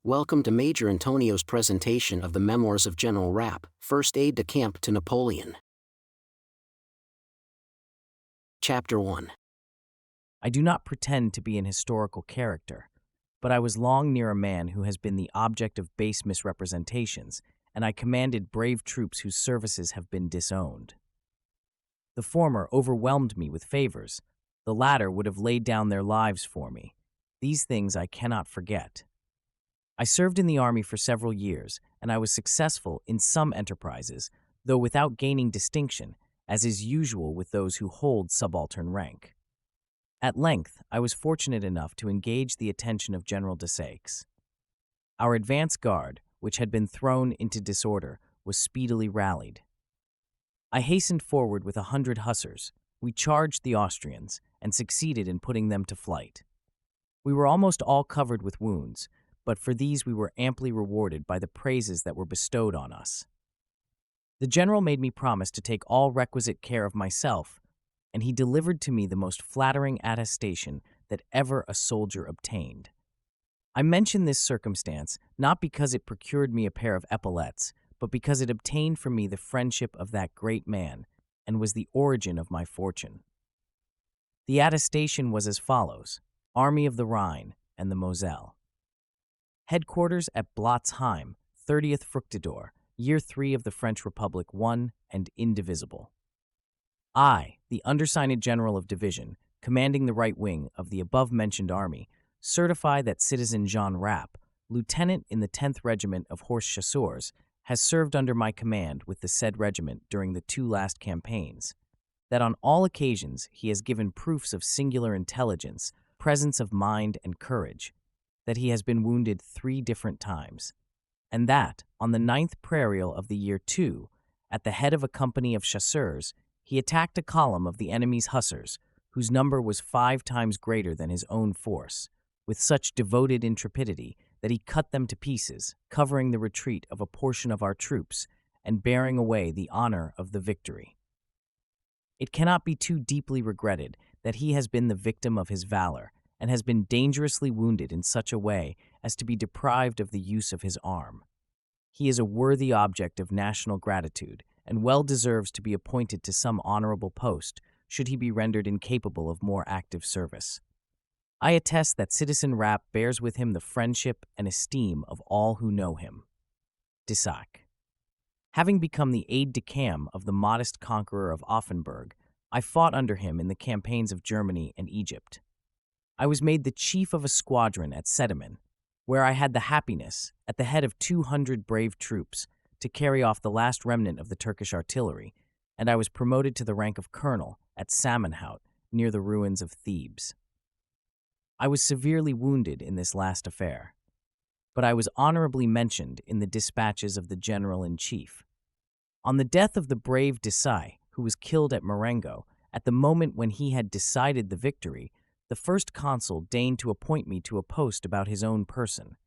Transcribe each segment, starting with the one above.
Welcome to Major Antonio's presentation of the Memoirs of General Rapp, first aide-de-camp to Napoleon. Chapter 1. I do not pretend to be an historical character, but I was long near a man who has been the object of base misrepresentations, and I commanded brave troops whose services have been disowned. The former overwhelmed me with favors. The latter would have laid down their lives for me. These things I cannot forget. I served in the army for several years, and I was successful in some enterprises, though without gaining distinction, as is usual with those who hold subaltern rank. At length, I was fortunate enough to engage the attention of General Desaix. Our advance guard, which had been thrown into disorder, was speedily rallied. I hastened forward with 100 hussars. We charged the Austrians, and succeeded in putting them to flight. We were almost all covered with wounds, but for these we were amply rewarded by the praises that were bestowed on us. The general made me promise to take all requisite care of myself, and he delivered to me the most flattering attestation that ever a soldier obtained. I mention this circumstance not because it procured me a pair of epaulettes, but because it obtained for me the friendship of that great man, and was the origin of my fortune. The attestation was as follows: Army of the Rhine and the Moselle. Headquarters at Blotzheim, 30th Fructidor, Year 3 of the French Republic, one and indivisible. I, the undersigned General of Division, commanding the right wing of the above-mentioned army, certify that Citizen Jean Rapp, lieutenant in the 10th Regiment of Horse Chasseurs, has served under my command with the said regiment during the 2 last campaigns, that on all occasions he has given proofs of singular intelligence, presence of mind, and courage, that he has been wounded 3 different times, and that, on the 9th prairial of the year 2, at the head of a company of chasseurs, he attacked a column of the enemy's hussars, whose number was 5 times greater than his own force, with such devoted intrepidity that he cut them to pieces, covering the retreat of a portion of our troops and bearing away the honor of the victory. It cannot be too deeply regretted that he has been the victim of his valor, and has been dangerously wounded in such a way as to be deprived of the use of his arm. He is a worthy object of national gratitude, and well deserves to be appointed to some honorable post, should he be rendered incapable of more active service. I attest that Citizen Rapp bears with him the friendship and esteem of all who know him. Desaix. Having become the aide-de-camp of the modest conqueror of Offenburg, I fought under him in the campaigns of Germany and Egypt. I was made the chief of a squadron at Sedamin, where I had the happiness, at the head of 200 brave troops, to carry off the last remnant of the Turkish artillery, and I was promoted to the rank of colonel at Samanhout, near the ruins of Thebes. I was severely wounded in this last affair, but I was honorably mentioned in the dispatches of the general-in-chief. On the death of the brave Desaix, who was killed at Marengo, at the moment when he had decided the victory, the first consul deigned to appoint me to a post about his own person.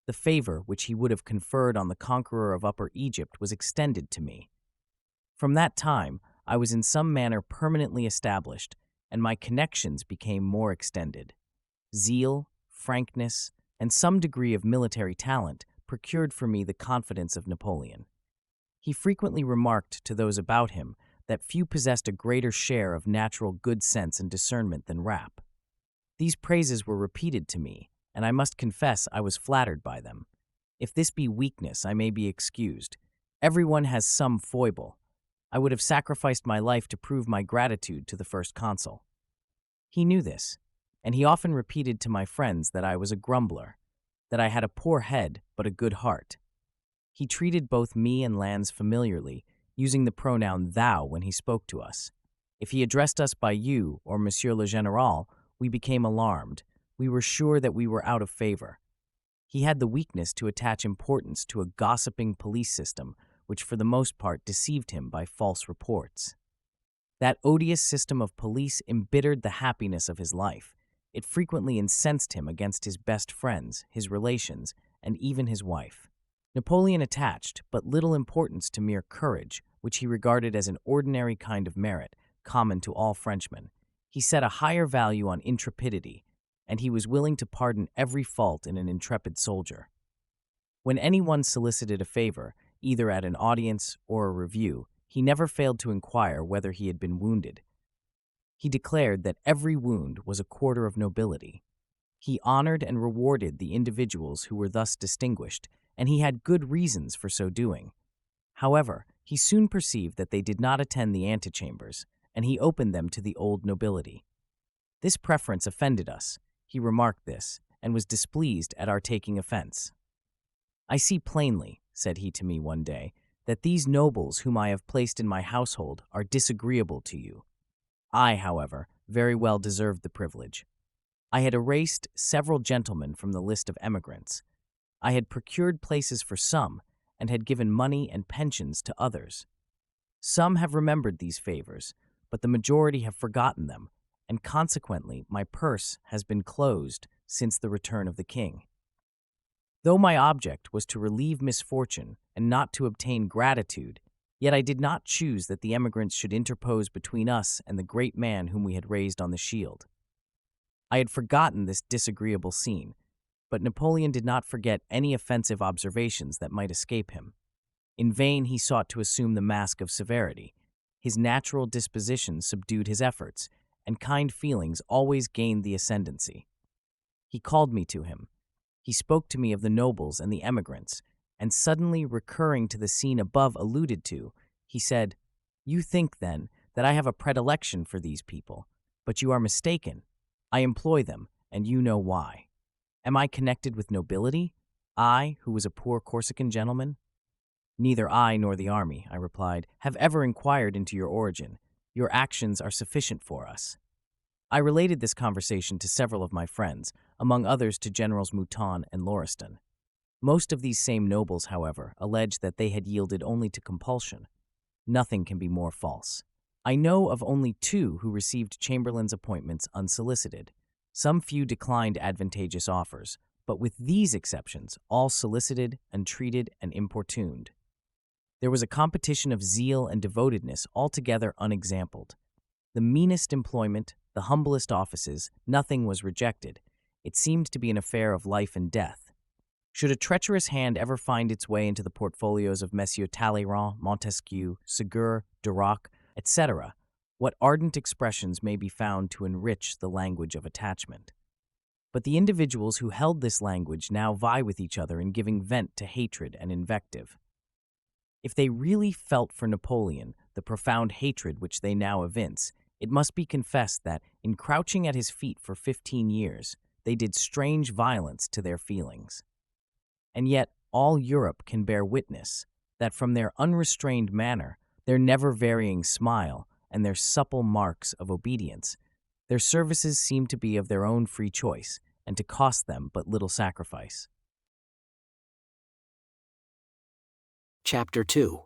The favor which he would have conferred on the conqueror of Upper Egypt was extended to me. From that time, I was in some manner permanently established, and my connections became more extended. Zeal, frankness, and some degree of military talent procured for me the confidence of Napoleon. He frequently remarked to those about him that few possessed a greater share of natural good sense and discernment than Rapp. These praises were repeated to me, and I must confess I was flattered by them. If this be weakness, I may be excused. Everyone has some foible. I would have sacrificed my life to prove my gratitude to the first consul. He knew this, and he often repeated to my friends that I was a grumbler, that I had a poor head but a good heart. He treated both me and Lannes familiarly, using the pronoun thou when he spoke to us. If he addressed us by you or Monsieur le Général, we became alarmed. We were sure that we were out of favor. He had the weakness to attach importance to a gossiping police system, which for the most part deceived him by false reports. That odious system of police embittered the happiness of his life. It frequently incensed him against his best friends, his relations, and even his wife. Napoleon attached but little importance to mere courage, which he regarded as an ordinary kind of merit, common to all Frenchmen. He set a higher value on intrepidity, and he was willing to pardon every fault in an intrepid soldier. When anyone solicited a favor, either at an audience or a review, he never failed to inquire whether he had been wounded. He declared that every wound was a quarter of nobility. He honored and rewarded the individuals who were thus distinguished, and he had good reasons for so doing. However, he soon perceived that they did not attend the antechambers, and he opened them to the old nobility. This preference offended us. He remarked this, and was displeased at our taking offense. "I see plainly," said he to me one day, "that these nobles whom I have placed in my household are disagreeable to you. I, however, very well deserved the privilege. I had erased several gentlemen from the list of emigrants. I had procured places for some, and had given money and pensions to others. Some have remembered these favors, but the majority have forgotten them, and consequently my purse has been closed since the return of the king. Though my object was to relieve misfortune and not to obtain gratitude, yet I did not choose that the emigrants should interpose between us and the great man whom we had raised on the shield. I had forgotten this disagreeable scene, but Napoleon did not forget any offensive observations that might escape him. In vain he sought to assume the mask of severity. His natural disposition subdued his efforts, and kind feelings always gained the ascendancy. He called me to him. He spoke to me of the nobles and the emigrants, and suddenly recurring to the scene above alluded to, he said, "You think, then, that I have a predilection for these people, but you are mistaken. I employ them, and you know why. Am I connected with nobility? I, who was a poor Corsican gentleman?" "Neither I nor the army," I replied, "have ever inquired into your origin. Your actions are sufficient for us." I related this conversation to several of my friends, among others to Generals Mouton and Lauriston. Most of these same nobles, however, alleged that they had yielded only to compulsion. Nothing can be more false. I know of only 2 who received chamberlains' appointments unsolicited. Some few declined advantageous offers, but with these exceptions, all solicited, entreated, and importuned. There was a competition of zeal and devotedness altogether unexampled. The meanest employment, the humblest offices, nothing was rejected. It seemed to be an affair of life and death. Should a treacherous hand ever find its way into the portfolios of Messieurs Talleyrand, Montesquieu, Ségur, Duroc, etc., what ardent expressions may be found to enrich the language of attachment. But the individuals who held this language now vie with each other in giving vent to hatred and invective. If they really felt for Napoleon the profound hatred which they now evince, it must be confessed that, in crouching at his feet for 15 years, they did strange violence to their feelings. And yet all Europe can bear witness that from their unrestrained manner, their never-varying smile, and their supple marks of obedience, their services seem to be of their own free choice, and to cost them but little sacrifice. Chapter 2.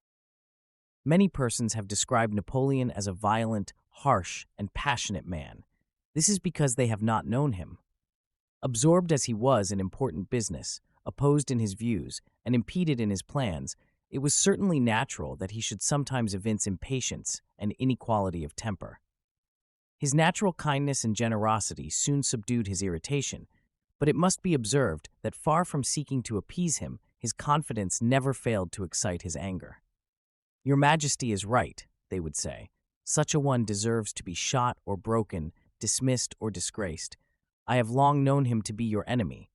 Many persons have described Napoleon as a violent, harsh, and passionate man. This is because they have not known him. Absorbed as he was in important business, opposed in his views, and impeded in his plans, it was certainly natural that he should sometimes evince impatience and inequality of temper. His natural kindness and generosity soon subdued his irritation, but it must be observed that far from seeking to appease him, his confidence never failed to excite his anger. "Your Majesty is right," they would say. "Such a one deserves to be shot or broken, dismissed or disgraced. I have long known him to be your enemy.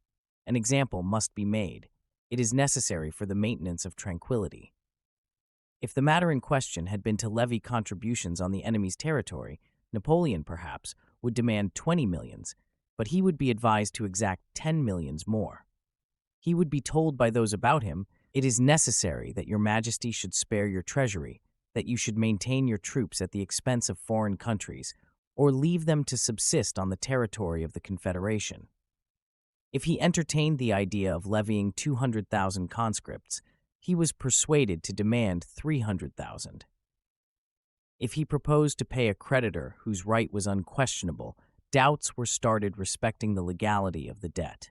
An example must be made. It is necessary for the maintenance of tranquility." If the matter in question had been to levy contributions on the enemy's territory, Napoleon, perhaps, would demand 20 millions, but he would be advised to exact 10 millions more. He would be told by those about him, "It is necessary that your Majesty should spare your treasury, that you should maintain your troops at the expense of foreign countries, or leave them to subsist on the territory of the Confederation." If he entertained the idea of levying 200,000 conscripts, he was persuaded to demand 300,000. If he proposed to pay a creditor whose right was unquestionable, doubts were started respecting the legality of the debt.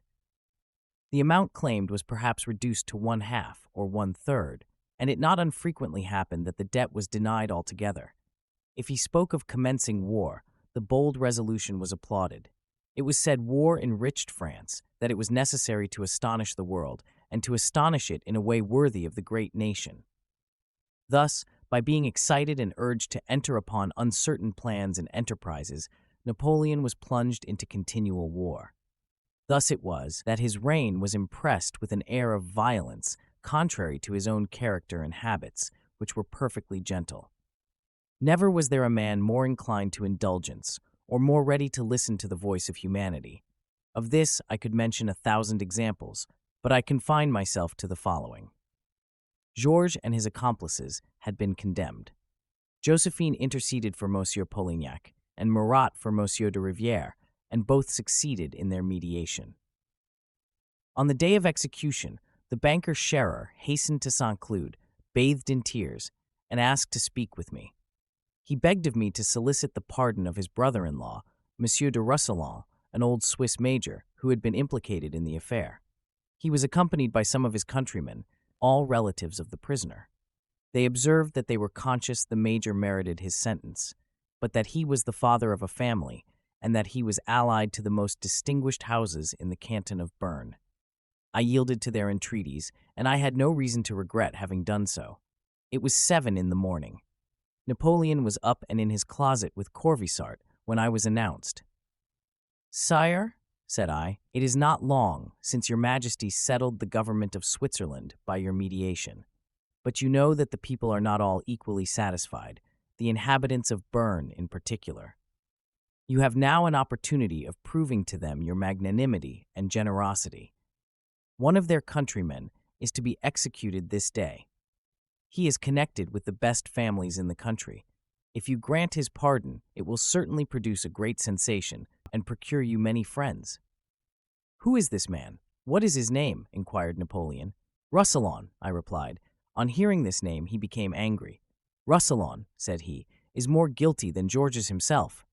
The amount claimed was perhaps reduced to 1/2 or 1/3, and it not unfrequently happened that the debt was denied altogether. If he spoke of commencing war, the bold resolution was applauded. It was said war enriched France, that it was necessary to astonish the world, and to astonish it in a way worthy of the great nation. Thus, by being excited and urged to enter upon uncertain plans and enterprises, Napoleon was plunged into continual war. Thus it was that his reign was impressed with an air of violence contrary to his own character and habits, which were perfectly gentle. Never was there a man more inclined to indulgence, or more ready to listen to the voice of humanity. Of this I could mention 1,000 examples, but I confine myself to the following. Georges and his accomplices had been condemned. Josephine interceded for Monsieur Polignac, and Murat for Monsieur de Rivière, and both succeeded in their mediation. On the day of execution, the banker Scherer hastened to Saint-Cloud, bathed in tears, and asked to speak with me. He begged of me to solicit the pardon of his brother-in-law, Monsieur de Roussillon, an old Swiss major who had been implicated in the affair. He was accompanied by some of his countrymen, all relatives of the prisoner. They observed that they were conscious the major merited his sentence, but that he was the father of a family, and that he was allied to the most distinguished houses in the canton of Bern. I yielded to their entreaties, and I had no reason to regret having done so. It was 7 in the morning. Napoleon was up and in his closet with Corvisart when I was announced. "Sire," said I, "it is not long since your Majesty settled the government of Switzerland by your mediation. But you know that the people are not all equally satisfied, the inhabitants of Bern in particular. You have now an opportunity of proving to them your magnanimity and generosity. One of their countrymen is to be executed this day. He is connected with the best families in the country. If you grant his pardon, it will certainly produce a great sensation and procure you many friends." "Who is this man? What is his name?" inquired Napoleon. "Roussillon," I replied. On hearing this name, he became angry. "Roussillon," said he, "is more guilty than Georges himself.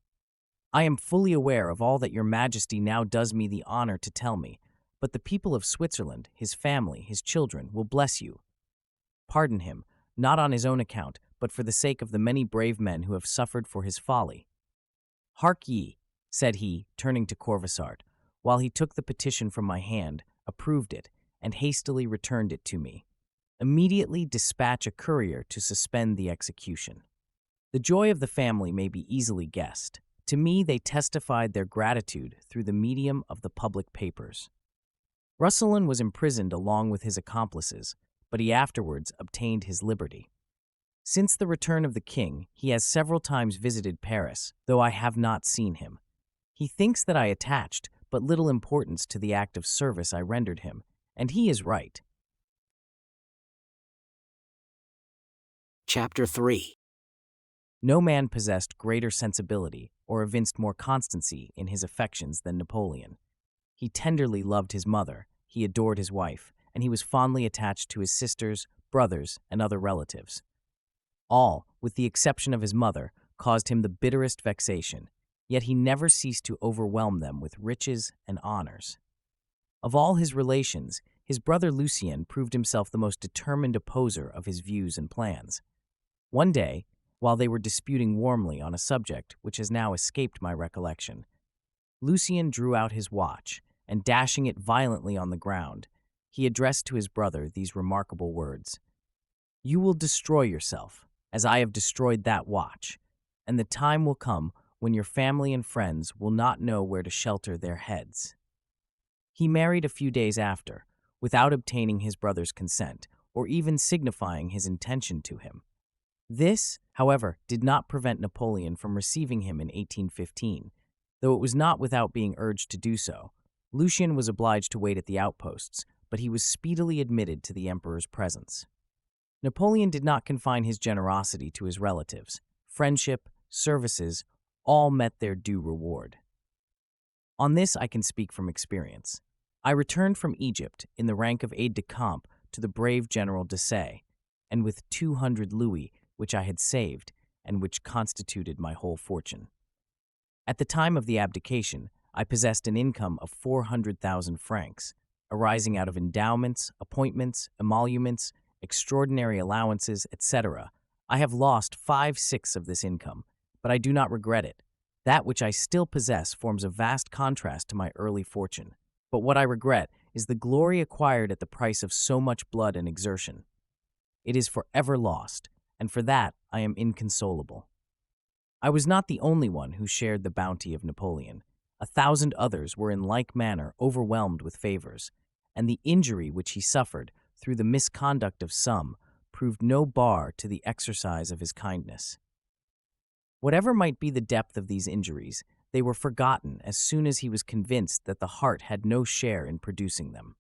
I am fully aware of all that your Majesty now does me the honor to tell me, but the people of Switzerland, his family, his children, will bless you. Pardon him, not on his own account, but for the sake of the many brave men who have suffered for his folly." "Hark ye," said he, turning to Corvisart, while he took the petition from my hand, approved it, and hastily returned it to me. "Immediately dispatch a courier to suspend the execution." The joy of the family may be easily guessed. To me, they testified their gratitude through the medium of the public papers. Roussillon was imprisoned along with his accomplices, but he afterwards obtained his liberty. Since the return of the king, he has several times visited Paris, though I have not seen him. He thinks that I attached but little importance to the act of service I rendered him, and he is right. Chapter 3. No man possessed greater sensibility or evinced more constancy in his affections than Napoleon. He tenderly loved his mother, he adored his wife, and he was fondly attached to his sisters, brothers, and other relatives. All, with the exception of his mother, caused him the bitterest vexation, yet he never ceased to overwhelm them with riches and honors. Of all his relations, his brother Lucien proved himself the most determined opposer of his views and plans. One day, while they were disputing warmly on a subject which has now escaped my recollection, Lucien drew out his watch, and dashing it violently on the ground, he addressed to his brother these remarkable words: "You will destroy yourself, as I have destroyed that watch, and the time will come when your family and friends will not know where to shelter their heads." He married a few days after, without obtaining his brother's consent, or even signifying his intention to him. This, however, did not prevent Napoleon from receiving him in 1815, though it was not without being urged to do so. Lucien was obliged to wait at the outposts, but he was speedily admitted to the emperor's presence. Napoleon did not confine his generosity to his relatives. Friendship, services, all met their due reward. On this I can speak from experience. I returned from Egypt in the rank of aide-de-camp to the brave General Desaix, and with 200 louis, which I had saved, and which constituted my whole fortune. At the time of the abdication, I possessed an income of 400,000 francs, arising out of endowments, appointments, emoluments, extraordinary allowances, etc. I have lost 5/6 of this income, but I do not regret it. That which I still possess forms a vast contrast to my early fortune. But what I regret is the glory acquired at the price of so much blood and exertion. It is forever lost, and for that I am inconsolable. I was not the only one who shared the bounty of Napoleon. 1,000 others were in like manner overwhelmed with favors, and the injury which he suffered through the misconduct of some proved no bar to the exercise of his kindness. Whatever might be the depth of these injuries, they were forgotten as soon as he was convinced that the heart had no share in producing them.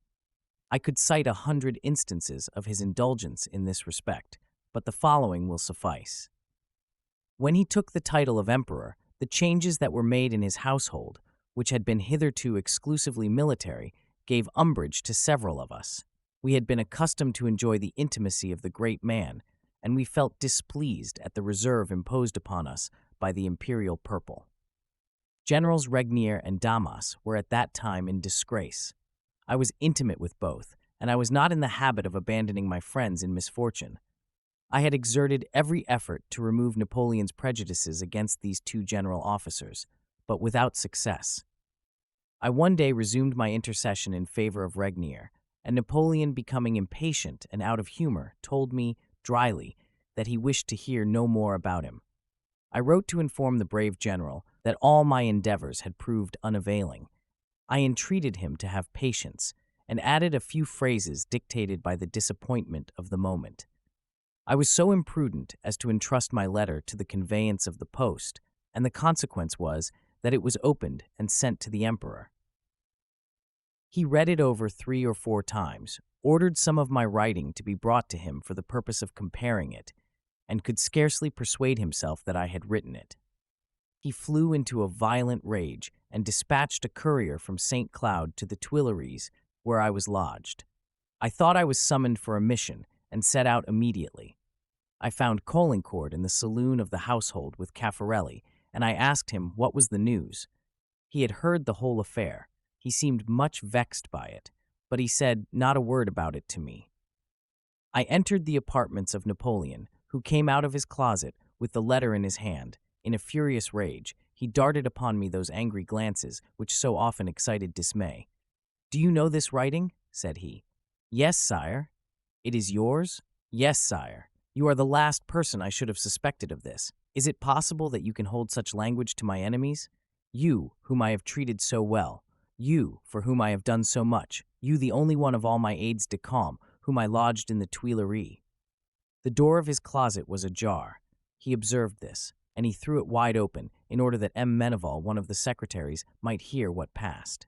I could cite 100 instances of his indulgence in this respect, but the following will suffice. When he took the title of emperor, the changes that were made in his household, which had been hitherto exclusively military, gave umbrage to several of us. We had been accustomed to enjoy the intimacy of the great man, and we felt displeased at the reserve imposed upon us by the imperial purple. Generals Requier and Damas were at that time in disgrace. I was intimate with both, and I was not in the habit of abandoning my friends in misfortune. I had exerted every effort to remove Napoleon's prejudices against these two general officers, but without success. I one day resumed my intercession in favor of Requier, and Napoleon, becoming impatient and out of humor, told me, dryly, that he wished to hear no more about him. I wrote to inform the brave general that all my endeavors had proved unavailing. I entreated him to have patience, and added a few phrases dictated by the disappointment of the moment. I was so imprudent as to entrust my letter to the conveyance of the post, and the consequence was that it was opened and sent to the emperor. He read it over 3 or 4 times, ordered some of my writing to be brought to him for the purpose of comparing it, and could scarcely persuade himself that I had written it. He flew into a violent rage and dispatched a courier from St. Cloud to the Tuileries, where I was lodged. I thought I was summoned for a mission and set out immediately. I found Caulaincourt in the saloon of the household with Caffarelli, and I asked him what was the news. He had heard the whole affair. He seemed much vexed by it, but he said not a word about it to me. I entered the apartments of Napoleon, who came out of his closet with the letter in his hand. In a furious rage, he darted upon me those angry glances which so often excited dismay. "Do you know this writing?" said he. "Yes, sire." "It is yours?" "Yes, sire." "You are the last person I should have suspected of this. Is it possible that you can hold such language to my enemies? You, whom I have treated so well. You, for whom I have done so much. You, the only one of all my aides-de-camp whom I lodged in the Tuileries." The door of his closet was ajar. He observed this, and he threw it wide open in order that M. Meneval, one of the secretaries, might hear what passed.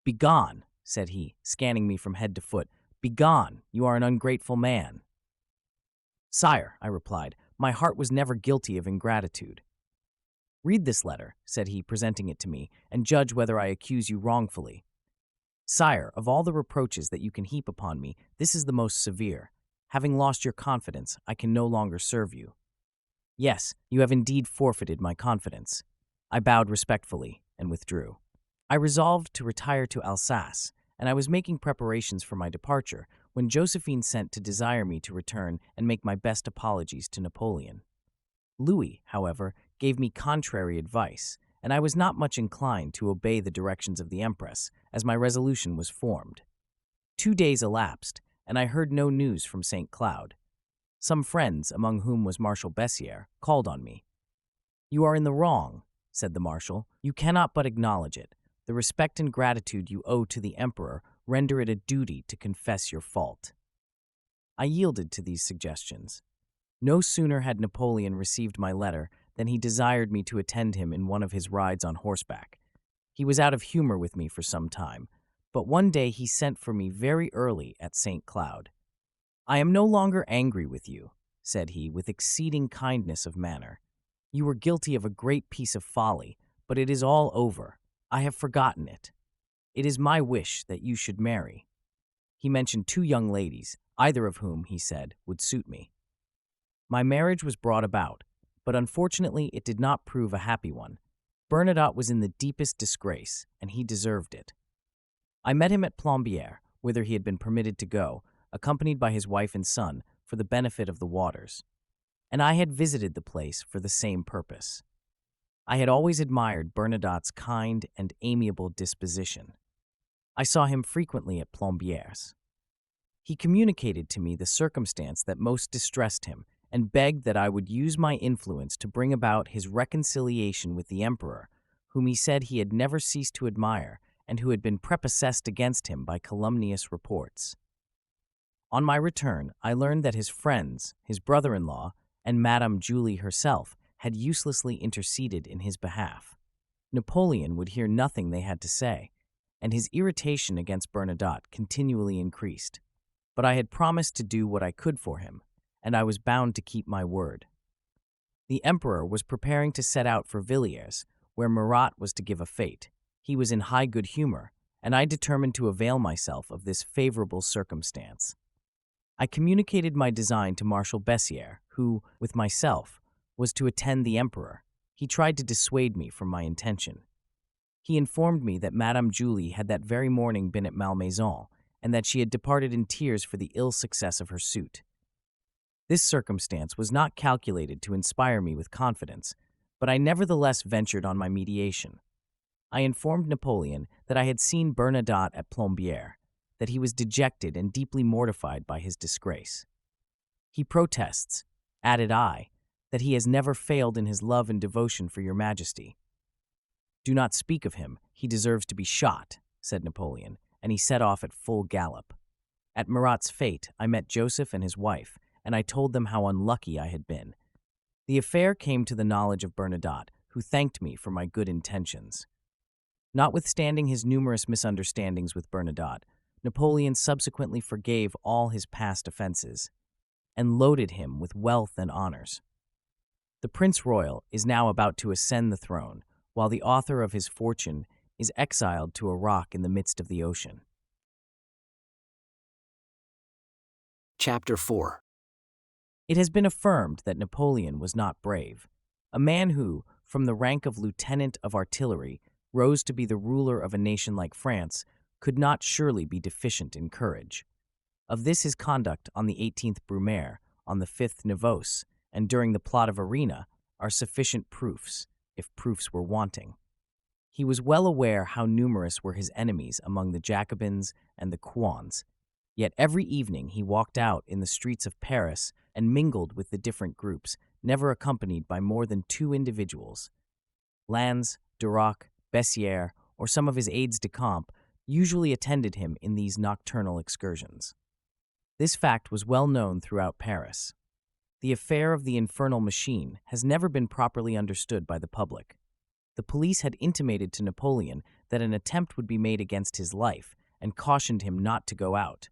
"Begone," said he, scanning me from head to foot. "Begone, you are an ungrateful man." "Sire," I replied, "my heart was never guilty of ingratitude." "Read this letter," said he, presenting it to me, "and judge whether I accuse you wrongfully." "Sire, of all the reproaches that you can heap upon me, this is the most severe. Having lost your confidence, I can no longer serve you." "Yes, you have indeed forfeited my confidence." I bowed respectfully and withdrew. I resolved to retire to Alsace, and I was making preparations for my departure when Josephine sent to desire me to return and make my best apologies to Napoleon. Louis, however, gave me contrary advice, and I was not much inclined to obey the directions of the Empress, as my resolution was formed. 2 days elapsed, and I heard no news from St. Cloud. Some friends, among whom was Marshal Bessières, called on me. "You are in the wrong," said the Marshal. "You cannot but acknowledge it. The respect and gratitude you owe to the Emperor render it a duty to confess your fault." I yielded to these suggestions. No sooner had Napoleon received my letter than he desired me to attend him in one of his rides on horseback. He was out of humor with me for some time, but one day he sent for me very early at St. Cloud. "I am no longer angry with you," said he, with exceeding kindness of manner. "You were guilty of a great piece of folly, but it is all over. I have forgotten it. It is my wish that you should marry." He mentioned 2 young ladies, either of whom, he said, would suit me. My marriage was brought about, but unfortunately it did not prove a happy one. Bernadotte was in the deepest disgrace, and he deserved it. I met him at Plombières, whither he had been permitted to go, accompanied by his wife and son, for the benefit of the waters, and I had visited the place for the same purpose. I had always admired Bernadotte's kind and amiable disposition. I saw him frequently at Plombières. He communicated to me the circumstance that most distressed him and begged that I would use my influence to bring about his reconciliation with the emperor, whom he said he had never ceased to admire and who had been prepossessed against him by calumnious reports. On my return, I learned that his friends, his brother-in-law, and Madame Julie herself had uselessly interceded in his behalf. Napoleon would hear nothing they had to say, and his irritation against Bernadotte continually increased. But I had promised to do what I could for him, and I was bound to keep my word. The emperor was preparing to set out for Villiers, where Murat was to give a fete. He was in high good humor, and I determined to avail myself of this favorable circumstance. I communicated my design to Marshal Bessières, who, with myself, was to attend the emperor. He tried to dissuade me from my intention. He informed me that Madame Julie had that very morning been at Malmaison, and that she had departed in tears for the ill success of her suit. This circumstance was not calculated to inspire me with confidence, but I nevertheless ventured on my mediation. I informed Napoleon that I had seen Bernadotte at Plombières, that he was dejected and deeply mortified by his disgrace. He protests, added I, that he has never failed in his love and devotion for your majesty. Do not speak of him, he deserves to be shot, said Napoleon, and he set off at full gallop. At Murat's fete, I met Joseph and his wife, and I told them how unlucky I had been. The affair came to the knowledge of Bernadotte, who thanked me for my good intentions. Notwithstanding his numerous misunderstandings with Bernadotte, Napoleon subsequently forgave all his past offenses and loaded him with wealth and honors. The Prince Royal is now about to ascend the throne, while the author of his fortune is exiled to a rock in the midst of the ocean. Chapter 4. It has been affirmed that Napoleon was not brave. A man who, from the rank of lieutenant of artillery, rose to be the ruler of a nation like France, could not surely be deficient in courage. Of this his conduct on the 18th Brumaire, on the 5th Nivose, and during the plot of Arena are sufficient proofs, if proofs were wanting. He was well aware how numerous were his enemies among the Jacobins and the Couons, yet every evening he walked out in the streets of Paris and mingled with the different groups, never accompanied by more than 2 individuals. Lannes, Duroc, Bessières, or some of his aides-de-camp usually attended him in these nocturnal excursions. This fact was well known throughout Paris. The affair of the infernal machine has never been properly understood by the public. The police had intimated to Napoleon that an attempt would be made against his life and cautioned him not to go out.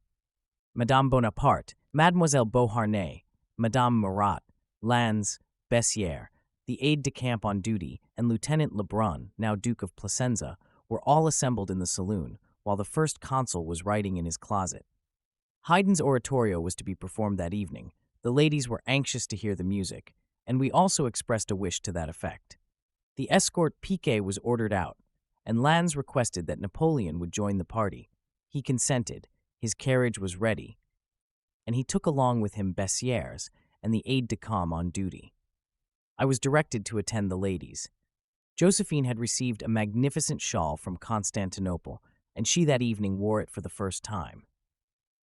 Madame Bonaparte, Mademoiselle Beauharnais, Madame Murat, Lannes, Bessières, the aide-de-camp on duty, and Lieutenant Lebrun, now Duke of Placenza, were all assembled in the saloon, while the first consul was writing in his closet. Haydn's oratorio was to be performed that evening. The ladies were anxious to hear the music, and we also expressed a wish to that effect. The escort piquet was ordered out, and Lannes requested that Napoleon would join the party. He consented, his carriage was ready, and he took along with him Bessières and the aide-de-camp on duty. I was directed to attend the ladies. Josephine had received a magnificent shawl from Constantinople, and she that evening wore it for the first time.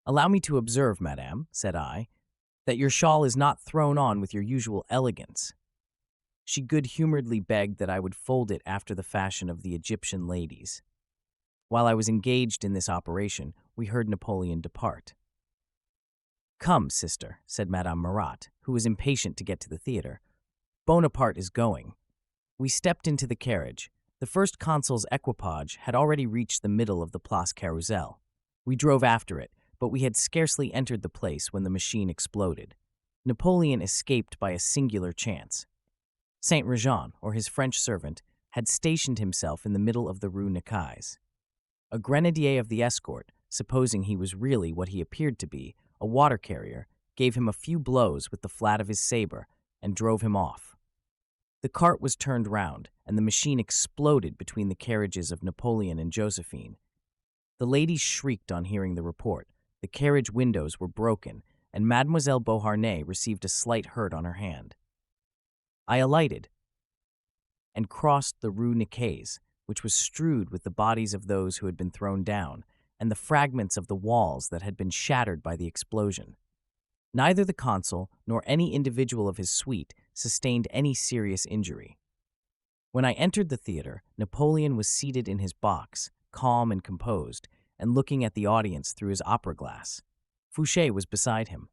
"Allow me to observe, madame," said I, "that your shawl is not thrown on with your usual elegance." She good-humoredly begged that I would fold it after the fashion of the Egyptian ladies. While I was engaged in this operation, we heard Napoleon depart. "Come, sister," said Madame Murat, who was impatient to get to the theater. "Bonaparte is going." We stepped into the carriage. The first consul's equipage had already reached the middle of the Place Carrousel. We drove after it, but we had scarcely entered the place when the machine exploded. Napoleon escaped by a singular chance. Saint Regent, or his French servant, had stationed himself in the middle of the Rue Necaise. A grenadier of the escort, supposing he was really what he appeared to be, a water carrier, gave him a few blows with the flat of his saber and drove him off. The cart was turned round, and the machine exploded between the carriages of Napoleon and Josephine. The ladies shrieked on hearing the report. The carriage windows were broken, and Mademoiselle Beauharnais received a slight hurt on her hand. I alighted and crossed the Rue Necaise, which was strewed with the bodies of those who had been thrown down, and the fragments of the walls that had been shattered by the explosion. Neither the consul nor any individual of his suite sustained any serious injury. When I entered the theater, Napoleon was seated in his box, calm and composed, and looking at the audience through his opera glass. Fouché was beside him.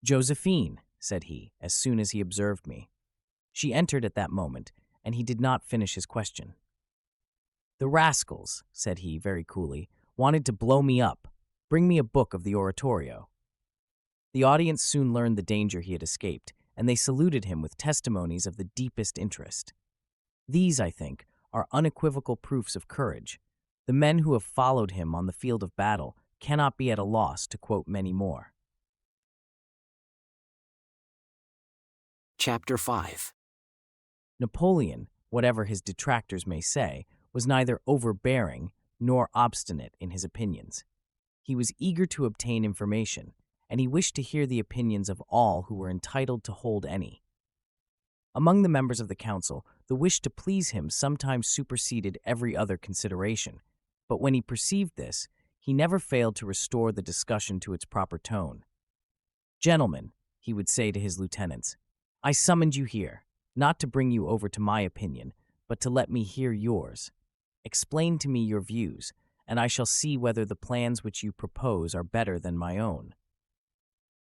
"Josephine," said he, as soon as he observed me. She entered at that moment, and he did not finish his question. "The rascals," said he very coolly, "wanted to blow me up. Bring me a book of the oratorio." The audience soon learned the danger he had escaped, and they saluted him with testimonies of the deepest interest. These, I think, are unequivocal proofs of courage. The men who have followed him on the field of battle cannot be at a loss to quote many more. Chapter 5. Napoleon, whatever his detractors may say, was neither overbearing nor obstinate in his opinions. He was eager to obtain information, and he wished to hear the opinions of all who were entitled to hold any. Among the members of the council, the wish to please him sometimes superseded every other consideration, but when he perceived this, he never failed to restore the discussion to its proper tone. "Gentlemen," he would say to his lieutenants, "I summoned you here, not to bring you over to my opinion, but to let me hear yours. Explain to me your views, and I shall see whether the plans which you propose are better than my own."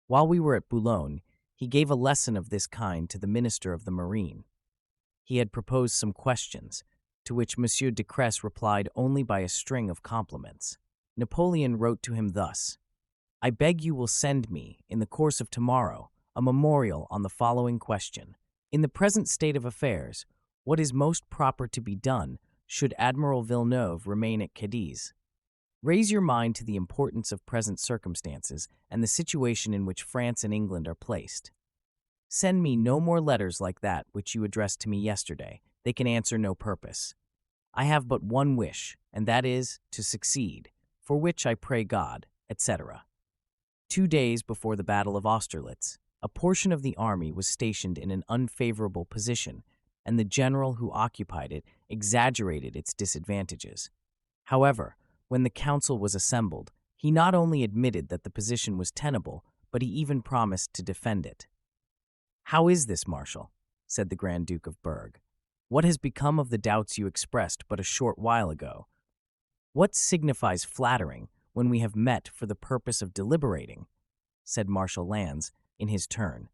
While we were at Boulogne, he gave a lesson of this kind to the Minister of the Marine. He had proposed some questions, to which M. de Cresse replied only by a string of compliments. Napoleon wrote to him thus: "I beg you will send me, in the course of tomorrow, a memorial on the following question. In the present state of affairs, what is most proper to be done should Admiral Villeneuve remain at Cadiz? Raise your mind to the importance of present circumstances and the situation in which France and England are placed. Send me no more letters like that which you addressed to me yesterday. They can answer no purpose. I have but one wish, and that is to succeed, for which I pray God, etc." 2 days before the Battle of Austerlitz, a portion of the army was stationed in an unfavorable position, and the general who occupied it exaggerated its disadvantages. However, when the council was assembled, he not only admitted that the position was tenable, but he even promised to defend it. "How is this, Marshal?" said the Grand Duke of Berg. "What has become of the doubts you expressed but a short while ago? What signifies flattering when we have met for the purpose of deliberating?" said Marshal Lannes in his turn.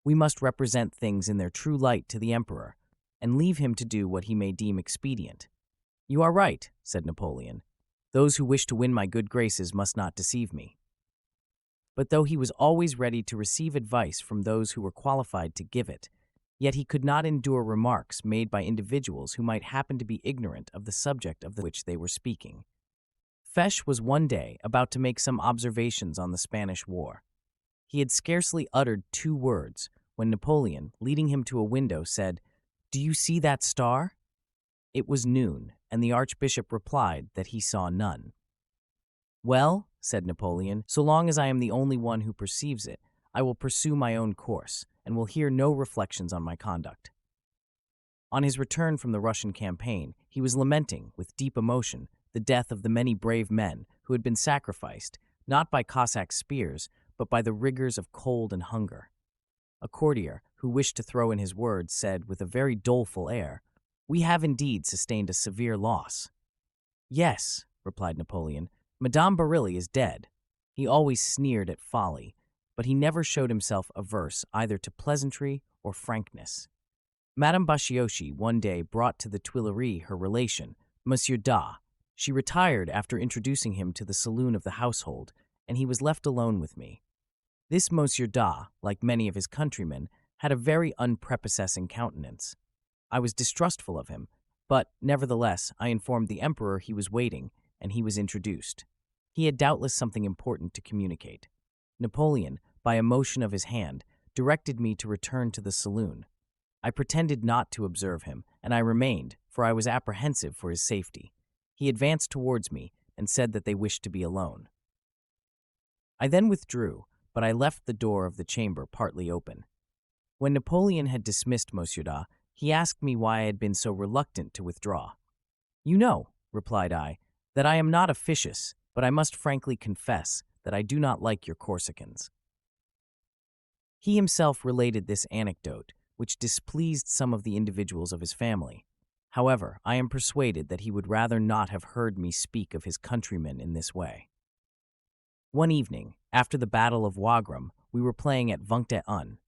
"We must represent things in their true light to the Emperor, and leave him to do what he may deem expedient." "You are right," said Napoleon. "Those who wish to win my good graces must not deceive me." But though he was always ready to receive advice from those who were qualified to give it, yet he could not endure remarks made by individuals who might happen to be ignorant of the subject of which they were speaking. Fesch was one day about to make some observations on the Spanish War. He had scarcely uttered 2 words when Napoleon, leading him to a window, said, "Do you see that star?" It was noon, and the Archbishop replied that he saw none. "Well," said Napoleon, "so long as I am the only one who perceives it, I will pursue my own course, and will hear no reflections on my conduct." On his return from the Russian campaign, he was lamenting, with deep emotion, the death of the many brave men who had been sacrificed, not by Cossack spears, but by the rigors of cold and hunger. A courtier, who wished to throw in his word, said with a very doleful air, "We have indeed sustained a severe loss." "Yes," replied Napoleon, "Madame Barilli is dead." He always sneered at folly, but he never showed himself averse either to pleasantry or frankness. Madame Bacciochi one day brought to the Tuileries her relation, Monsieur Da. She retired after introducing him to the saloon of the household, and he was left alone with me. This Monsieur Da, like many of his countrymen, had a very unprepossessing countenance. I was distrustful of him, but, nevertheless, I informed the Emperor he was waiting, and he was introduced. He had doubtless something important to communicate. Napoleon, by a motion of his hand, directed me to return to the saloon. I pretended not to observe him, and I remained, for I was apprehensive for his safety. He advanced towards me and said that they wished to be alone. I then withdrew, but I left the door of the chamber partly open. When Napoleon had dismissed Monsieur Da, he asked me why I had been so reluctant to withdraw. "You know," replied I, "that I am not officious, but I must frankly confess that I do not like your Corsicans." He himself related this anecdote, which displeased some of the individuals of his family. However, I am persuaded that he would rather not have heard me speak of his countrymen in this way. One evening, after the Battle of Wagram, we were playing at Vingt et Un.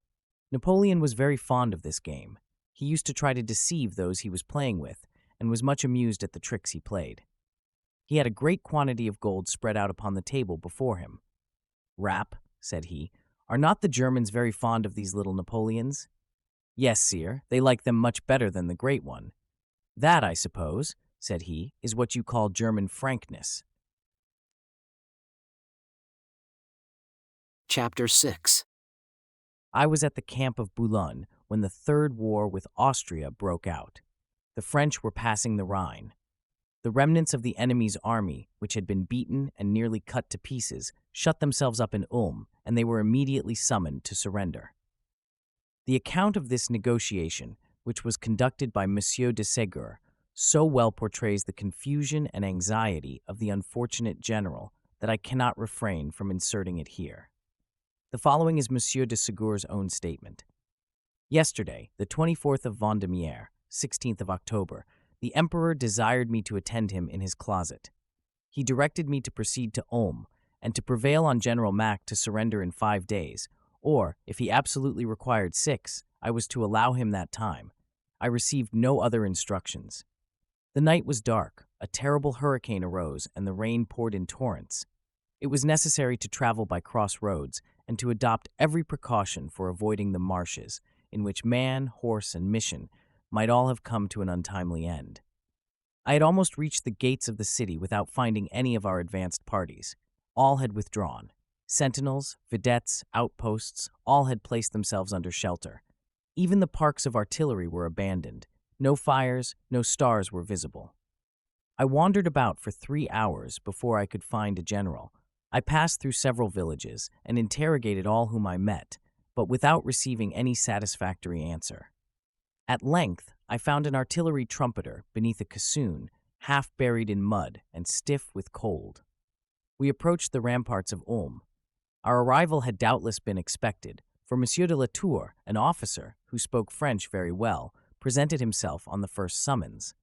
Napoleon was very fond of this game. He used to try to deceive those he was playing with, and was much amused at the tricks he played. He had a great quantity of gold spread out upon the table before him. "Rapp," said he, "are not the Germans very fond of these little Napoleons?" "Yes, sire, they like them much better than the great one." "That, I suppose," said he, "is what you call German frankness." Chapter 6. I was at the camp of Boulogne when the Third War with Austria broke out. The French were passing the Rhine. The remnants of the enemy's army, which had been beaten and nearly cut to pieces, shut themselves up in Ulm, and they were immediately summoned to surrender. The account of this negotiation, which was conducted by Monsieur Desaix, so well portrays the confusion and anxiety of the unfortunate general that I cannot refrain from inserting it here. The following is Monsieur Desaix's own statement. "Yesterday, the 24th of Vendemiaire, 16th of October, the Emperor desired me to attend him in his closet. He directed me to proceed to Ulm, and to prevail on General Mack to surrender in 5 days, or, if he absolutely required 6, I was to allow him that time. I received no other instructions. The night was dark, a terrible hurricane arose, and the rain poured in torrents. It was necessary to travel by cross roads, and to adopt every precaution for avoiding the marshes, in which man, horse, and mission might all have come to an untimely end. I had almost reached the gates of the city without finding any of our advanced parties. All had withdrawn. Sentinels, vedettes, outposts, all had placed themselves under shelter. Even the parks of artillery were abandoned. No fires, no stars were visible. I wandered about for 3 hours before I could find a general. I passed through several villages and interrogated all whom I met, but without receiving any satisfactory answer. At length, I found an artillery trumpeter beneath a cassoon, half buried in mud and stiff with cold. We approached the ramparts of Ulm. Our arrival had doubtless been expected, for Monsieur de la Tour, an officer, who spoke French very well, presented himself on the first summons.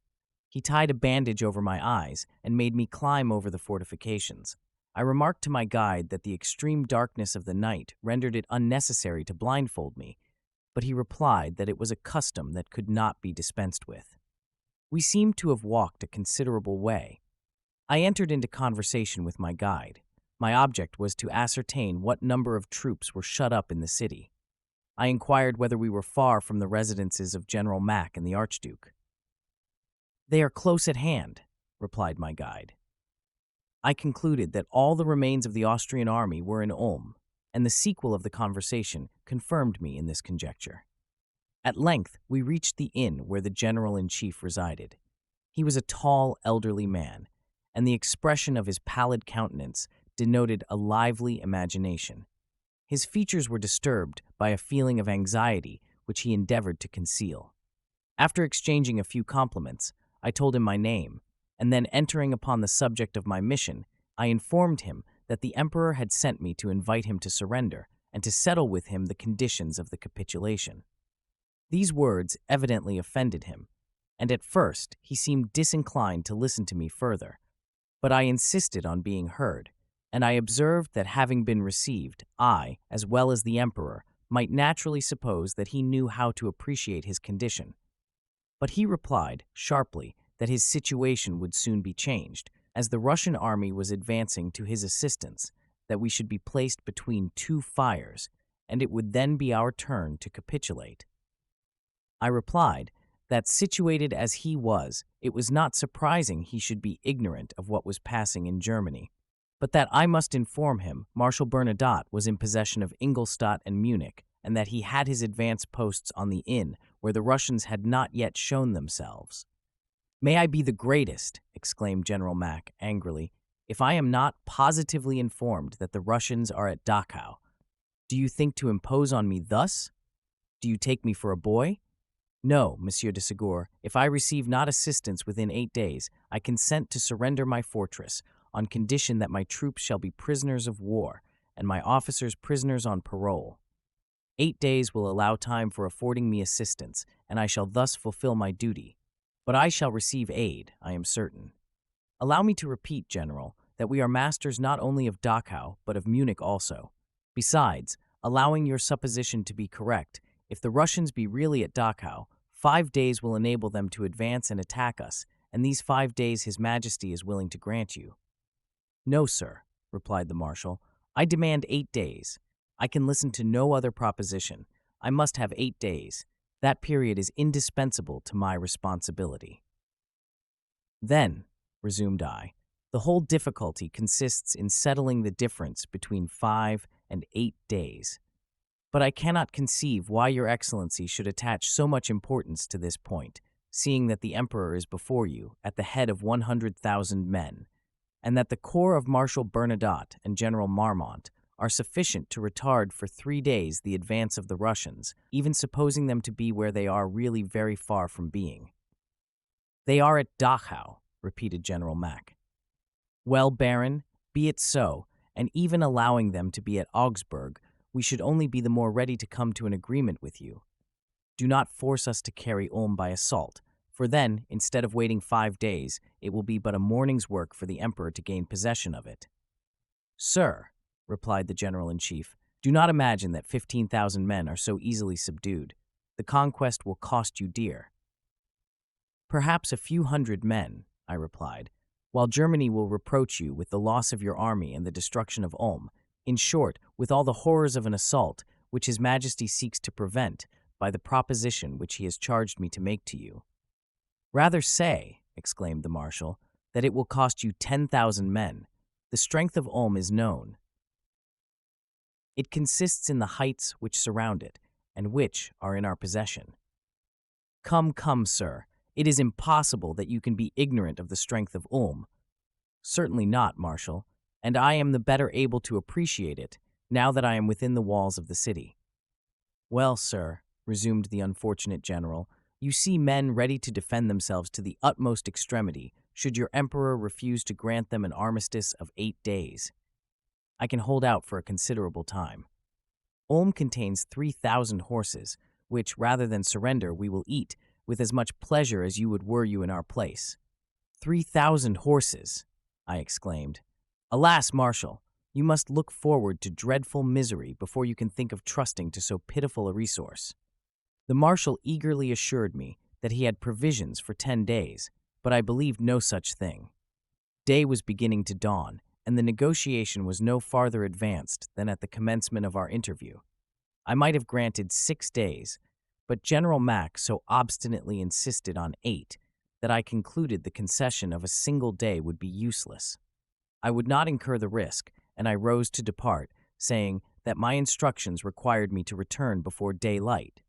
He tied a bandage over my eyes and made me climb over the fortifications. I remarked to my guide that the extreme darkness of the night rendered it unnecessary to blindfold me, but he replied that it was a custom that could not be dispensed with. We seemed to have walked a considerable way. I entered into conversation with my guide. My object was to ascertain what number of troops were shut up in the city. I inquired whether we were far from the residences of General Mack and the Archduke. "They are close at hand," replied my guide. I concluded that all the remains of the Austrian army were in Ulm, and the sequel of the conversation confirmed me in this conjecture. At length, we reached the inn where the general-in-chief resided. He was a tall, elderly man, and the expression of his pallid countenance denoted a lively imagination. His features were disturbed by a feeling of anxiety which he endeavored to conceal. After exchanging a few compliments, I told him my name, and then entering upon the subject of my mission, I informed him that the Emperor had sent me to invite him to surrender and to settle with him the conditions of the capitulation. These words evidently offended him, and at first he seemed disinclined to listen to me further. But I insisted on being heard, and I observed that having been received, I, as well as the Emperor, might naturally suppose that he knew how to appreciate his condition. But he replied, sharply, that his situation would soon be changed, as the Russian army was advancing to his assistance, that we should be placed between 2 fires, and it would then be our turn to capitulate. I replied that, situated as he was, it was not surprising he should be ignorant of what was passing in Germany, but that I must inform him Marshal Bernadotte was in possession of Ingolstadt and Munich, and that he had his advanced posts on the Inn, where the Russians had not yet shown themselves. "May I be the greatest," exclaimed General Mack angrily, "if I am not positively informed that the Russians are at Dachau. Do you think to impose on me thus? Do you take me for a boy? No, Monsieur de Ségur, if I receive not assistance within 8 days, I consent to surrender my fortress, on condition that my troops shall be prisoners of war, and my officers prisoners on parole. 8 days will allow time for affording me assistance, and I shall thus fulfill my duty. But I shall receive aid, I am certain. Allow me to repeat, General, that we are masters not only of Dachau, but of Munich also. Besides, allowing your supposition to be correct, if the Russians be really at Dachau, 5 days will enable them to advance and attack us, and these 5 days His Majesty is willing to grant you. No, sir, replied the Marshal. I demand 8 days. I can listen to no other proposition. I must have 8 days. That period is indispensable to my responsibility. Then, resumed I, the whole difficulty consists in settling the difference between 5 and 8 days. But I cannot conceive why Your Excellency should attach so much importance to this point, seeing that the Emperor is before you, at the head of 100,000 men, and that the corps of Marshal Bernadotte and General Marmont are sufficient to retard for 3 days the advance of the Russians, even supposing them to be where they are really very far from being. They are at Dachau, repeated General Mack. Well, Baron, be it so, and even allowing them to be at Augsburg, we should only be the more ready to come to an agreement with you. Do not force us to carry Ulm by assault, for then, instead of waiting 5 days, it will be but a morning's work for the Emperor to gain possession of it. Sir, replied the General-in-Chief, do not imagine that 15,000 men are so easily subdued. The conquest will cost you dear. Perhaps a few hundred men, I replied, while Germany will reproach you with the loss of your army and the destruction of Ulm, in short, with all the horrors of an assault which His Majesty seeks to prevent by the proposition which he has charged me to make to you. Rather say, exclaimed the Marshal, that it will cost you 10,000 men. The strength of Ulm is known. It consists in the heights which surround it, and which are in our possession. Come, come, sir, it is impossible that you can be ignorant of the strength of Ulm. Certainly not, Marshal, and I am the better able to appreciate it, now that I am within the walls of the city. Well, sir, resumed the unfortunate general, you see men ready to defend themselves to the utmost extremity, should your emperor refuse to grant them an armistice of 8 days. I can hold out for a considerable time. Ulm contains 3,000 horses, which, rather than surrender, we will eat, with as much pleasure as you would were you in our place. 3,000 horses, I exclaimed. Alas, Marshal, you must look forward to dreadful misery before you can think of trusting to so pitiful a resource. The Marshal eagerly assured me that he had provisions for 10 days, but I believed no such thing. Day was beginning to dawn, and the negotiation was no farther advanced than at the commencement of our interview. I might have granted 6 days, but General Mack so obstinately insisted on 8 that I concluded the concession of a single day would be useless. I would not incur the risk, and I rose to depart, saying that my instructions required me to return before daylight,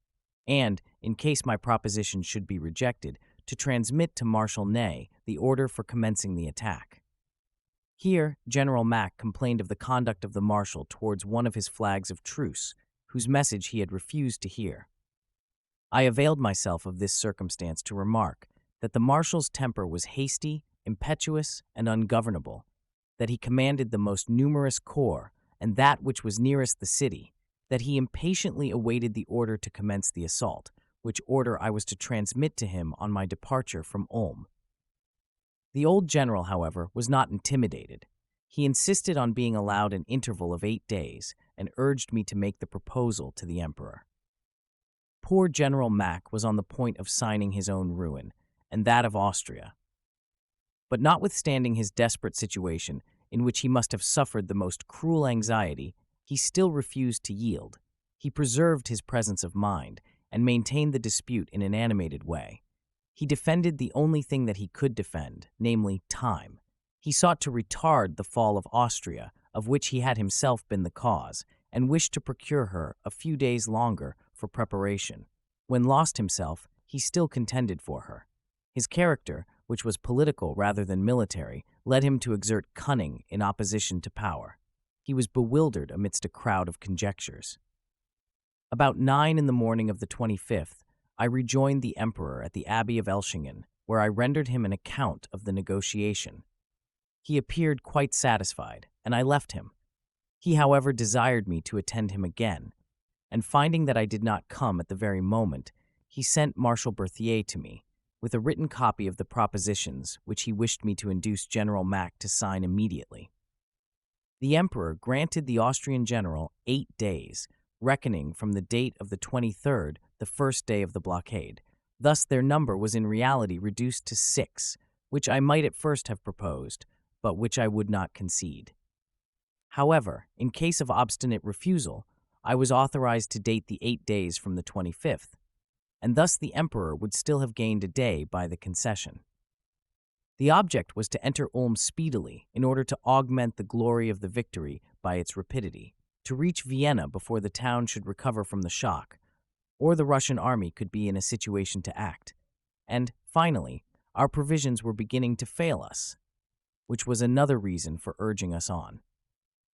and, in case my proposition should be rejected, to transmit to Marshal Ney the order for commencing the attack. Here, General Mack complained of the conduct of the Marshal towards one of his flags of truce, whose message he had refused to hear. I availed myself of this circumstance to remark that the Marshal's temper was hasty, impetuous, and ungovernable, that he commanded the most numerous corps, and that which was nearest the city, that he impatiently awaited the order to commence the assault, which order I was to transmit to him on my departure from Ulm. The old general, however, was not intimidated. He insisted on being allowed an interval of 8 days, and urged me to make the proposal to the Emperor. Poor General Mack was on the point of signing his own ruin, and that of Austria. But notwithstanding his desperate situation, in which he must have suffered the most cruel anxiety, he still refused to yield. He preserved his presence of mind, and maintained the dispute in an animated way. He defended the only thing that he could defend, namely time. He sought to retard the fall of Austria, of which he had himself been the cause, and wished to procure her a few days longer for preparation. When lost himself, he still contended for her. His character, which was political rather than military, led him to exert cunning in opposition to power. He was bewildered amidst a crowd of conjectures. About 9 in the morning of the 25th, I rejoined the emperor at the Abbey of Elchingen, where I rendered him an account of the negotiation. He appeared quite satisfied, and I left him. He, however, desired me to attend him again, and finding that I did not come at the very moment, he sent Marshal Berthier to me, with a written copy of the propositions which he wished me to induce General Mack to sign immediately. The emperor granted the Austrian general 8 days, reckoning from the date of the 23rd, the first day of the blockade. Thus their number was in reality reduced to 6, which I might at first have proposed, but which I would not concede. However, in case of obstinate refusal, I was authorized to date the 8 days from the 25th, and thus the emperor would still have gained a day by the concession. The object was to enter Ulm speedily in order to augment the glory of the victory by its rapidity, to reach Vienna before the town should recover from the shock, or the Russian army could be in a situation to act. And, finally, our provisions were beginning to fail us, which was another reason for urging us on.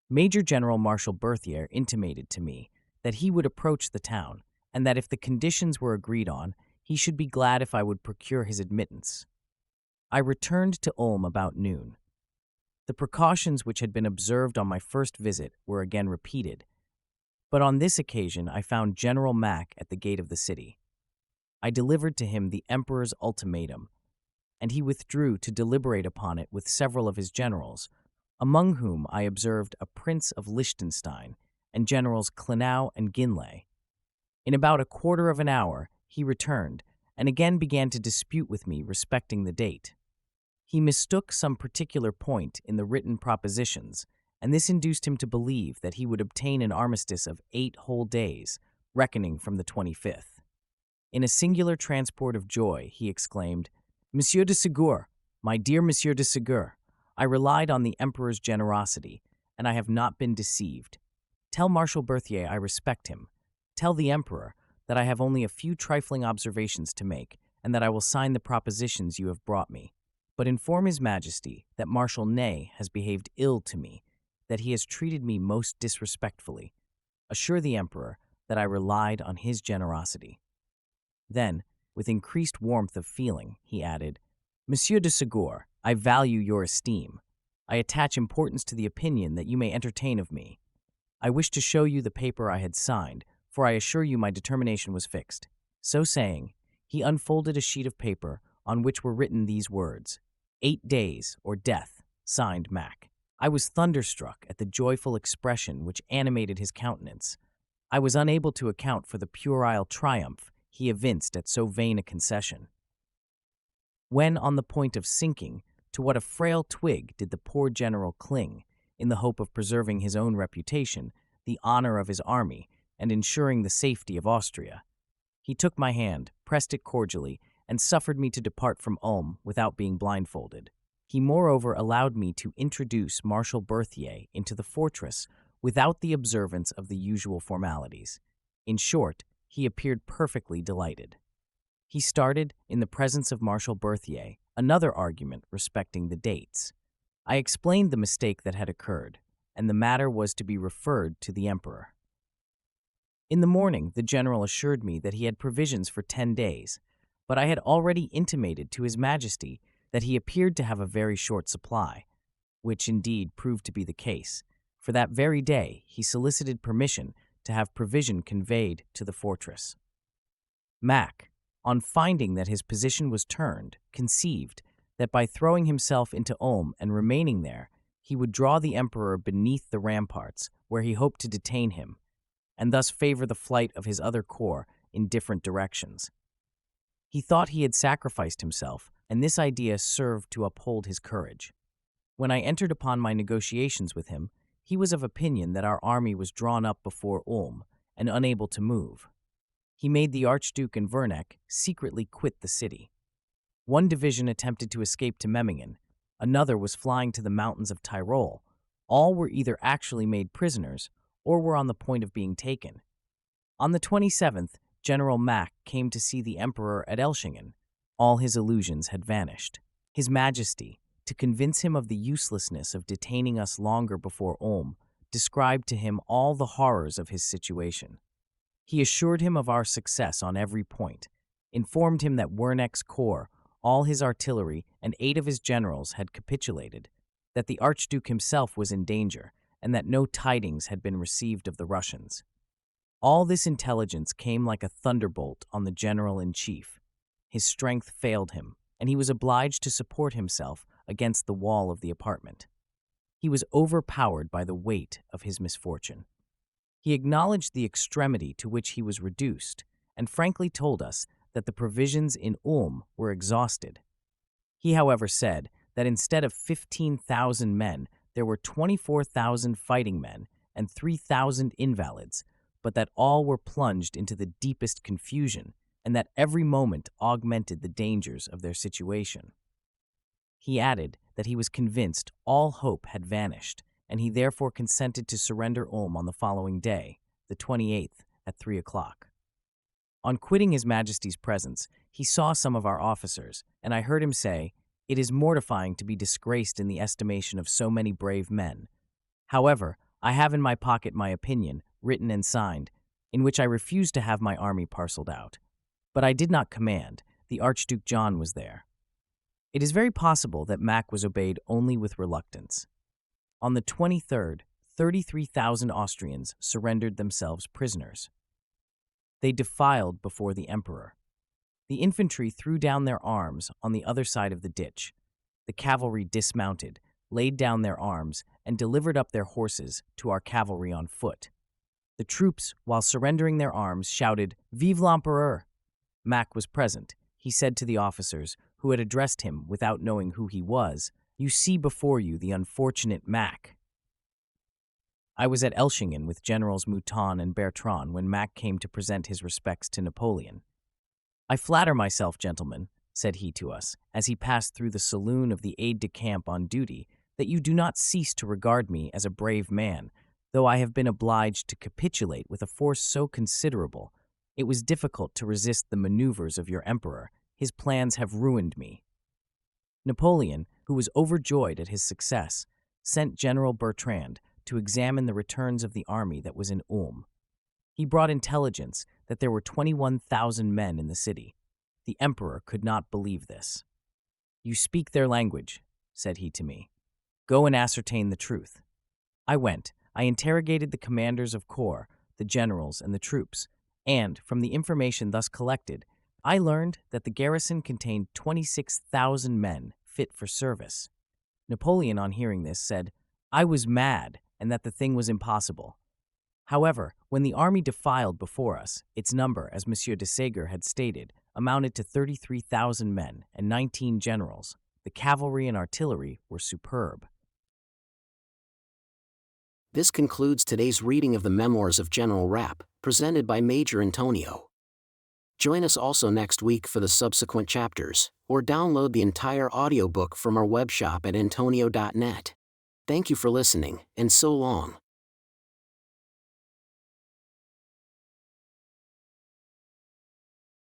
Major General Marshal Berthier intimated to me that he would approach the town, and that if the conditions were agreed on, he should be glad if I would procure his admittance. I returned to Ulm about noon. The precautions which had been observed on my first visit were again repeated, but on this occasion I found General Mack at the gate of the city. I delivered to him the emperor's ultimatum, and he withdrew to deliberate upon it with several of his generals, among whom I observed a prince of Liechtenstein and generals Klenau and Ginlay. In about a quarter of an hour he returned, and again began to dispute with me respecting the date. He mistook some particular point in the written propositions, and this induced him to believe that he would obtain an armistice of 8 whole days, reckoning from the 25th. In a singular transport of joy, he exclaimed, "Monsieur de Ségur, my dear Monsieur de Ségur, I relied on the emperor's generosity, and I have not been deceived. Tell Marshal Berthier I respect him. Tell the emperor that I have only a few trifling observations to make, and that I will sign the propositions you have brought me. But inform His Majesty that Marshal Ney has behaved ill to me, that he has treated me most disrespectfully. Assure the emperor that I relied on his generosity." Then, with increased warmth of feeling, he added, "Monsieur de Ségur, I value your esteem. I attach importance to the opinion that you may entertain of me. I wish to show you the paper I had signed, for I assure you my determination was fixed." So saying, he unfolded a sheet of paper on which were written these words, 8 days or death, signed Mack. I was thunderstruck at the joyful expression which animated his countenance. I was unable to account for the puerile triumph he evinced at so vain a concession. When on the point of sinking, to what a frail twig did the poor general cling, in the hope of preserving his own reputation, the honor of his army, and ensuring the safety of Austria. He took my hand, pressed it cordially, and suffered me to depart from Ulm without being blindfolded. He moreover allowed me to introduce Marshal Berthier into the fortress without the observance of the usual formalities. In short, he appeared perfectly delighted. He started, in the presence of Marshal Berthier, another argument respecting the dates. I explained the mistake that had occurred, and the matter was to be referred to the emperor. In the morning, the general assured me that he had provisions for 10 days, but I had already intimated to His Majesty that he appeared to have a very short supply, which indeed proved to be the case. For that very day, he solicited permission to have provision conveyed to the fortress. Mack, on finding that his position was turned, conceived that by throwing himself into Ulm and remaining there, he would draw the emperor beneath the ramparts, where he hoped to detain him, and thus favor the flight of his other corps in different directions. He thought he had sacrificed himself, and this idea served to uphold his courage. When I entered upon my negotiations with him, he was of opinion that our army was drawn up before Ulm and unable to move. He made the Archduke and Werneck secretly quit the city. One division attempted to escape to Memmingen, another was flying to the mountains of Tyrol. All were either actually made prisoners or were on the point of being taken. On the 27th, General Mack came to see the emperor at Elchingen. All his illusions had vanished. His Majesty, to convince him of the uselessness of detaining us longer before Ulm, described to him all the horrors of his situation. He assured him of our success on every point, informed him that Wernek's corps, all his artillery, and 8 of his generals had capitulated, that the Archduke himself was in danger, and that no tidings had been received of the Russians. All this intelligence came like a thunderbolt on the general-in-chief. His strength failed him, and he was obliged to support himself against the wall of the apartment. He was overpowered by the weight of his misfortune. He acknowledged the extremity to which he was reduced, and frankly told us that the provisions in Ulm were exhausted. He, however, said that instead of 15,000 men, there were 24,000 fighting men and 3,000 invalids, but that all were plunged into the deepest confusion, and that every moment augmented the dangers of their situation. He added that he was convinced all hope had vanished, and he therefore consented to surrender Ulm on the following day, the 28th, at 3 o'clock. On quitting His Majesty's presence, he saw some of our officers, and I heard him say, "It is mortifying to be disgraced in the estimation of so many brave men. However, I have in my pocket my opinion, written and signed, in which I refused to have my army parceled out. But I did not command. The Archduke John was there." It is very possible that Mack was obeyed only with reluctance. On the 23rd, 33,000 Austrians surrendered themselves prisoners. They defiled before the emperor. The infantry threw down their arms on the other side of the ditch. The cavalry dismounted, laid down their arms, and delivered up their horses to our cavalry on foot. The troops, while surrendering their arms, shouted, "Vive l'Empereur!" Mack was present. He said to the officers, who had addressed him without knowing who he was, "You see before you the unfortunate Mack." I was at Elchingen with Generals Mouton and Bertrand when Mack came to present his respects to Napoleon. "I flatter myself, gentlemen," said he to us, as he passed through the saloon of the aide-de-camp on duty, "that you do not cease to regard me as a brave man, though I have been obliged to capitulate with a force so considerable. It was difficult to resist the maneuvers of your emperor. His plans have ruined me." Napoleon, who was overjoyed at his success, sent General Bertrand to examine the returns of the army that was in Ulm. He brought intelligence that there were 21,000 men in the city. The emperor could not believe this. "You speak their language," said he to me. "Go and ascertain the truth." I went. I interrogated the commanders of corps, the generals, and the troops, and, from the information thus collected, I learned that the garrison contained 26,000 men fit for service. Napoleon, on hearing this, said, "I was mad, and that the thing was impossible." However, when the army defiled before us, its number, as M. Desaix had stated, amounted to 33,000 men and 19 generals. The cavalry and artillery were superb. This concludes today's reading of the Memoirs of General Rapp, presented by Major Intonio. Join us also next week for the subsequent chapters, or download the entire audiobook from our webshop at intonio.net. Thank you for listening, and so long.